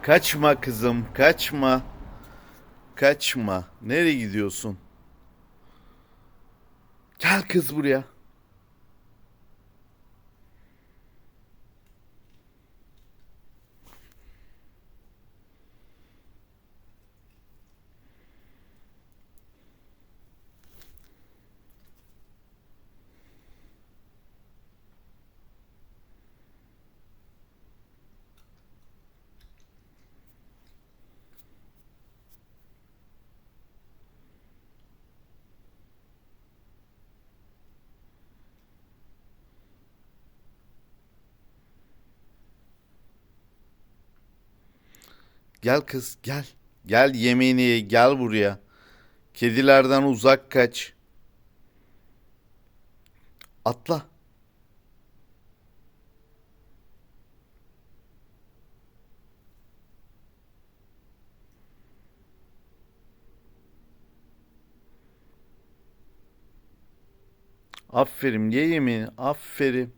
Kaçma kızım, kaçma. Kaçma. Nereye gidiyorsun? Gel kız buraya. Gel kız, gel. Gel yemeğini ye, gel buraya. Kedilerden uzak kaç. Atla. Aferin, ye yemeğini. Aferin.